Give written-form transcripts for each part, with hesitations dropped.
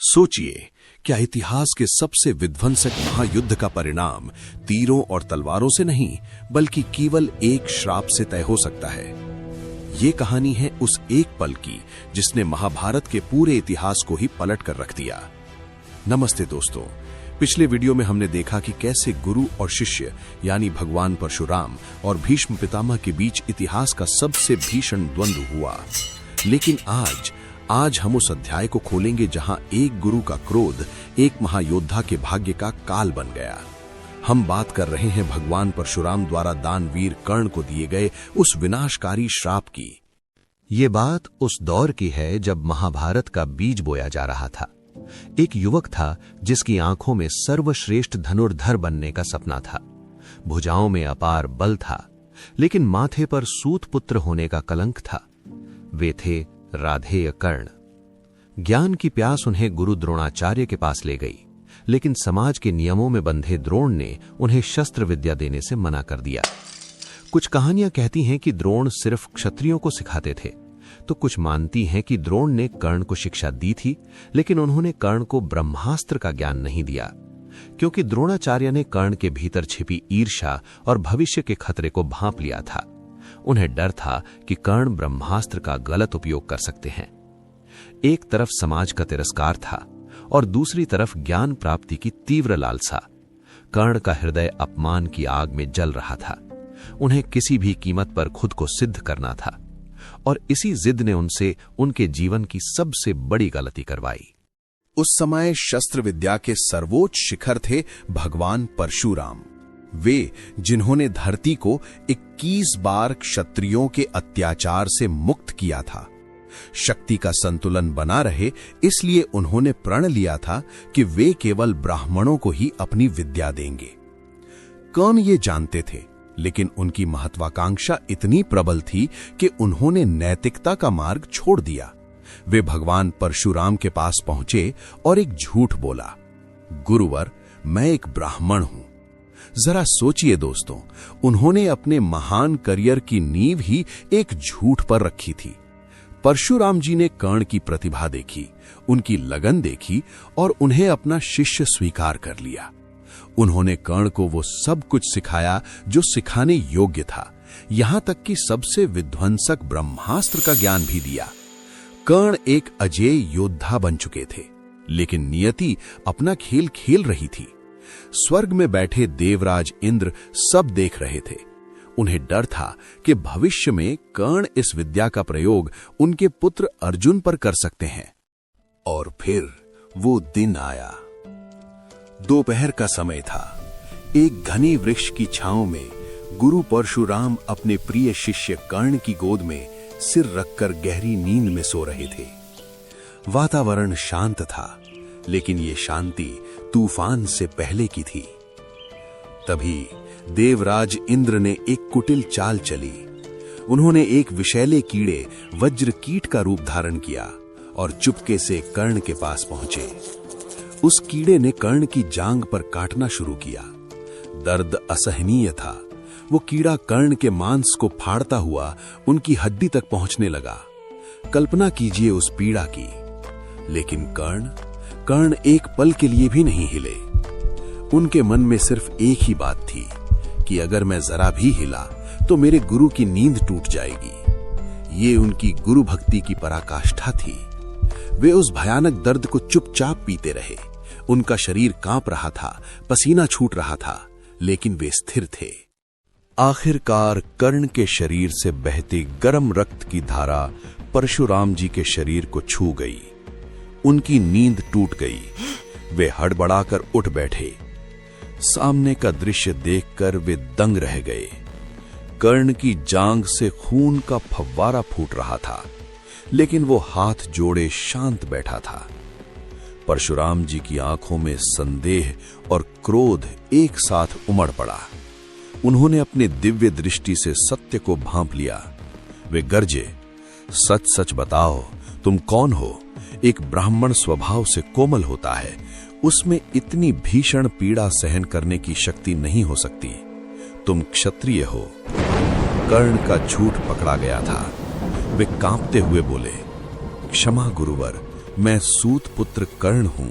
सोचिए, क्या इतिहास के सबसे विध्वंसक महायुद्ध का परिणाम तीरों और तलवारों से नहीं, बल्कि केवल एक श्राप से तय हो सकता है? ये कहानी है उस एक पल की जिसने महाभारत के पूरे इतिहास को ही पलट कर रख दिया। नमस्ते दोस्तों, पिछले वीडियो में हमने देखा कि कैसे गुरु और शिष्य यानी भगवान परशुराम और भीष्म पितामह के बीच इतिहास का सबसे भीषण द्वंद्व हुआ। लेकिन आज हम उस अध्याय को खोलेंगे जहां एक गुरु का क्रोध एक महायोद्धा के भाग्य का काल बन गया। हम बात कर रहे हैं भगवान परशुराम द्वारा दानवीर कर्ण को दिए गए उस विनाशकारी श्राप की। ये बात उस दौर की है जब महाभारत का बीज बोया जा रहा था। एक युवक था जिसकी आंखों में सर्वश्रेष्ठ धनुर्धर बनने का सपना था। भुजाओं में अपार बल था, लेकिन माथे पर सूत पुत्र होने का कलंक था। वे थे राधेय कर्ण। ज्ञान की प्यास उन्हें गुरु द्रोणाचार्य के पास ले गई, लेकिन समाज के नियमों में बंधे द्रोण ने उन्हें शस्त्र विद्या देने से मना कर दिया। कुछ कहानियां कहती हैं कि द्रोण सिर्फ क्षत्रियों को सिखाते थे, तो कुछ मानती हैं कि द्रोण ने कर्ण को शिक्षा दी थी, लेकिन उन्होंने कर्ण को ब्रह्मास्त्र का ज्ञान नहीं दिया, क्योंकि द्रोणाचार्य ने कर्ण के भीतर छिपी ईर्ष्या और भविष्य के खतरे को भांप लिया था। उन्हें डर था कि कर्ण ब्रह्मास्त्र का गलत उपयोग कर सकते हैं। एक तरफ समाज का तिरस्कार था और दूसरी तरफ ज्ञान प्राप्ति की तीव्र लालसा। कर्ण का हृदय अपमान की आग में जल रहा था। उन्हें किसी भी कीमत पर खुद को सिद्ध करना था, और इसी जिद ने उनसे उनके जीवन की सबसे बड़ी गलती करवाई। उस समय शस्त्र विद्या के सर्वोच्च शिखर थे भगवान परशुराम। वे जिन्होंने धरती को 21 बार क्षत्रियों के अत्याचार से मुक्त किया था। शक्ति का संतुलन बना रहे, इसलिए उन्होंने प्रण लिया था कि वे केवल ब्राह्मणों को ही अपनी विद्या देंगे। कर्ण ये जानते थे, लेकिन उनकी महत्वाकांक्षा इतनी प्रबल थी कि उन्होंने नैतिकता का मार्ग छोड़ दिया। वे भगवान परशुराम के पास पहुंचे और एक झूठ बोला, गुरुवर, मैं एक ब्राह्मण हूं। जरा सोचिए दोस्तों, उन्होंने अपने महान करियर की नींव ही एक झूठ पर रखी थी। परशुराम जी ने कर्ण की प्रतिभा देखी, उनकी लगन देखी और उन्हें अपना शिष्य स्वीकार कर लिया। उन्होंने कर्ण को वो सब कुछ सिखाया जो सिखाने योग्य था, यहां तक कि सबसे विध्वंसक ब्रह्मास्त्र का ज्ञान भी दिया। कर्ण एक अजेय योद्धा बन चुके थे, लेकिन नियति अपना खेल खेल रही थी। स्वर्ग में बैठे देवराज इंद्र सब देख रहे थे। उन्हें डर था कि भविष्य में कर्ण इस विद्या का प्रयोग उनके पुत्र अर्जुन पर कर सकते हैं। और फिर वो दिन आया। दोपहर का समय था। एक घनी वृक्ष की छांव में गुरु परशुराम अपने प्रिय शिष्य कर्ण की गोद में सिर रखकर गहरी नींद में सो रहे थे। वातावरण शांत था, लेकिन ये शांति तूफान से पहले की थी। तभी देवराज इंद्र ने एक कुटिल चाल चली। उन्होंने एक विषैले कीड़े वज्र कीट का रूप धारण किया और चुपके से कर्ण के पास पहुंचे। उस कीड़े ने कर्ण की जांघ पर काटना शुरू किया। दर्द असहनीय था। वो कीड़ा कर्ण के मांस को फाड़ता हुआ उनकी हड्डी तक पहुंचने लगा। कल्पना कीजिए उस पीड़ा की। लेकिन कर्ण एक पल के लिए भी नहीं हिले। उनके मन में सिर्फ एक ही बात थी कि अगर मैं जरा भी हिला तो मेरे गुरु की नींद टूट जाएगी। ये उनकी गुरु भक्ति की पराकाष्ठा थी। वे उस भयानक दर्द को चुपचाप पीते रहे। उनका शरीर कांप रहा था, पसीना छूट रहा था, लेकिन वे स्थिर थे। आखिरकार कर्ण के शरीर से बहती गर्म रक्त की धारा परशुराम जी के शरीर को छू गई। उनकी नींद टूट गई। वे हड़बड़ाकर उठ बैठे। सामने का दृश्य देखकर वे दंग रह गए। कर्ण की जांघ से खून का फव्वारा फूट रहा था, लेकिन वो हाथ जोड़े शांत बैठा था। परशुराम जी की आंखों में संदेह और क्रोध एक साथ उमड़ पड़ा। उन्होंने अपने दिव्य दृष्टि से सत्य को भांप लिया। वे गरजे, सच सच बताओ, तुम कौन हो? एक ब्राह्मण स्वभाव से कोमल होता है, उसमें इतनी भीषण पीड़ा सहन करने की शक्ति नहीं हो सकती। तुम क्षत्रिय हो। कर्ण का झूठ पकड़ा गया था। वे कांपते हुए बोले, क्षमा गुरुवर, मैं सूत पुत्र कर्ण हूं।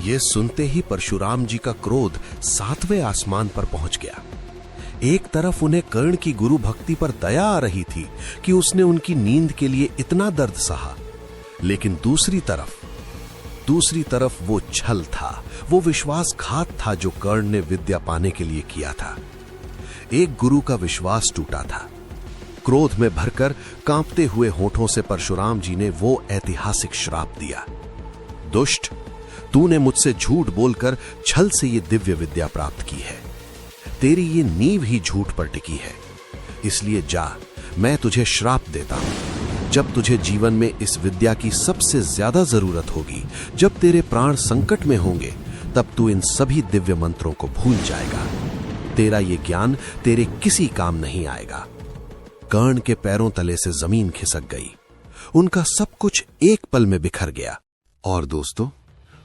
ये सुनते ही परशुराम जी का क्रोध 7वें आसमान पर पहुंच गया। एक तरफ उन्हें कर्ण की गुरु भक्ति पर दया आ रही थी कि उसने उनकी नींद के लिए इतना दर्द सहा, लेकिन दूसरी तरफ वो छल था, वो विश्वासघात था जो कर्ण ने विद्या पाने के लिए किया था। एक गुरु का विश्वास टूटा था। क्रोध में भरकर कांपते हुए होठों से परशुराम जी ने वो ऐतिहासिक श्राप दिया, दुष्ट, तूने मुझसे झूठ बोलकर छल से ये दिव्य विद्या प्राप्त की है। तेरी ये नींव ही झूठ पर टिकी है, इसलिए जा, मैं तुझे श्राप देता हूं। जब तुझे जीवन में इस विद्या की सबसे ज्यादा जरूरत होगी, जब तेरे प्राण संकट में होंगे, तब तू इन सभी दिव्य मंत्रों को भूल जाएगा। तेरा ये ज्ञान तेरे किसी काम नहीं आएगा। कर्ण के पैरों तले से जमीन खिसक गई। उनका सब कुछ एक पल में बिखर गया। और दोस्तों,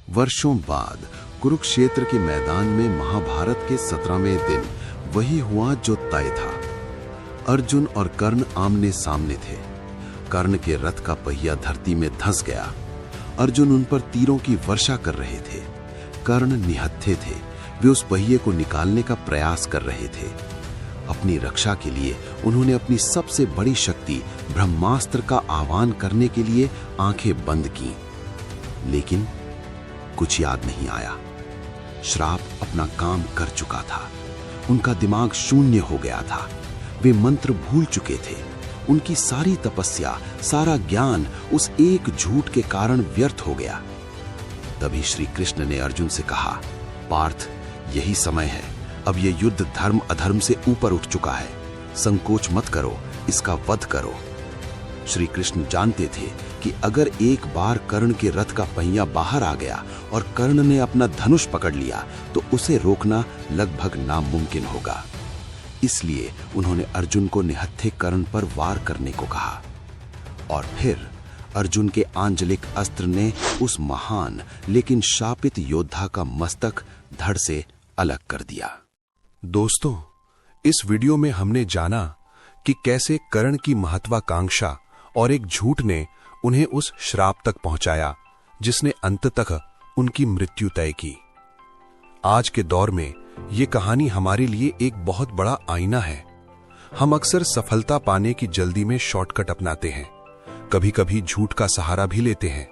वर्षों बाद कुरुक्षेत्र के मैदान में महाभारत के 17वें दिन वही हुआ जो तय था। अर्जुन और कर्ण आमने सामने थे। कर्ण के रथ का पहिया धरती में धंस गया। अर्जुन उन पर तीरों की वर्षा कर रहे थे। कर्ण निहत्थे थे। वे उस पहिए को निकालने का प्रयास कर रहे थे। अपनी रक्षा के लिए उन्होंने अपनी सबसे बड़ी शक्ति ब्रह्मास्त्र का आह्वान करने के लिए आंखें बंद की, लेकिन कुछ याद नहीं आया। श्राप अपना काम कर चुका था। उनका दिमाग शून्य हो गया था। वे मंत्र भूल चुके थे। उनकी सारी तपस्या, सारा ज्ञान उस एक झूठ के कारण व्यर्थ हो गया। तभी श्री कृष्ण ने अर्जुन से कहा, पार्थ, यही समय है। अब यह युद्ध धर्म अधर्म से ऊपर उठ चुका है। संकोच मत करो, इसका वध करो। श्री कृष्ण जानते थे कि अगर एक बार कर्ण के रथ का पहिया बाहर आ गया और कर्ण ने अपना धनुष पकड़ लिया तो उसे रोकना लगभग नामुमकिन होगा। इसलिए उन्होंने अर्जुन को निहत्थे कर्ण पर वार करने को कहा। और फिर अर्जुन के आंजलिक अस्त्र ने उस महान लेकिन शापित योद्धा का मस्तक धड़ से अलग कर दिया। दोस्तों, इस वीडियो में हमने जाना कि कैसे कर्ण की महत्वाकांक्षा और एक झूठ ने उन्हें उस श्राप तक पहुंचाया जिसने अंत तक उनकी मृत्यु तय की। आज के दौर में यह कहानी हमारे लिए एक बहुत बड़ा आईना है। हम अक्सर सफलता पाने की जल्दी में शॉर्टकट अपनाते हैं, कभी कभी झूठ का सहारा भी लेते हैं।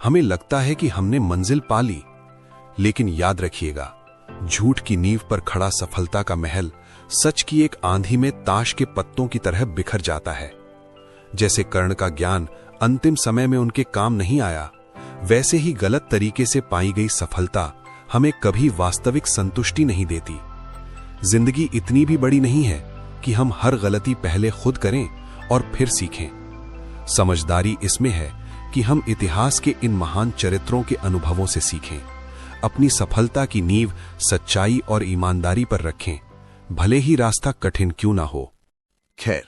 हमें लगता है कि हमने मंजिल पा ली, लेकिन याद रखिएगा, झूठ की नींव पर खड़ा सफलता का महल सच की एक आंधी में ताश के पत्तों की तरह बिखर जाता है। जैसे कर्ण का ज्ञान अंतिम समय में उनके काम नहीं आया, वैसे ही गलत तरीके से पाई गई सफलता हमें कभी वास्तविक संतुष्टि नहीं देती। जिंदगी इतनी भी बड़ी नहीं है कि हम हर गलती पहले खुद करें और फिर सीखें। समझदारी इसमें है कि हम इतिहास के इन महान चरित्रों के अनुभवों से सीखें, अपनी सफलता की नींव सच्चाई और ईमानदारी पर रखें, भले ही रास्ता कठिन क्यों ना हो। खैर,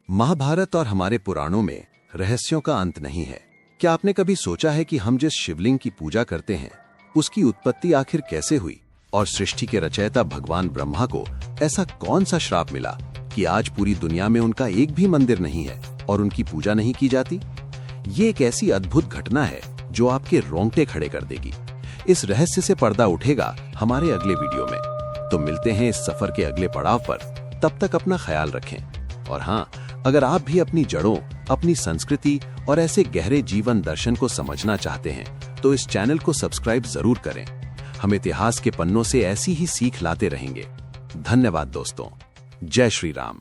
महाभारत और हमारे पुराणों में रहस्यों का अंत नहीं है। क्या आपने कभी सोचा है कि हम जिस शिवलिंग की पूजा करते हैं उसकी उत्पत्ति आखिर कैसे हुई, और सृष्टि के रचयिता भगवान ब्रह्मा को ऐसा कौन सा श्राप मिला कि आज पूरी दुनिया में उनका एक भी मंदिर नहीं है और उनकी पूजा नहीं की जाती? ये एक ऐसी अद्भुत घटना है जो आपके रोंगटे खड़े कर देगी। इस रहस्य से पर्दा उठेगा हमारे अगले वीडियो में। तो मिलते हैं इस सफर के अगले पड़ाव पर। तब तक अपना ख्याल रखें। और हाँ, अगर आप भी अपनी जड़ों, अपनी संस्कृति और ऐसे गहरे जीवन दर्शन को समझना चाहते हैं तो इस चैनल को सब्सक्राइब जरूर करें। हम इतिहास के पन्नों से ऐसी ही सीख लाते रहेंगे। धन्यवाद दोस्तों। जय श्री राम।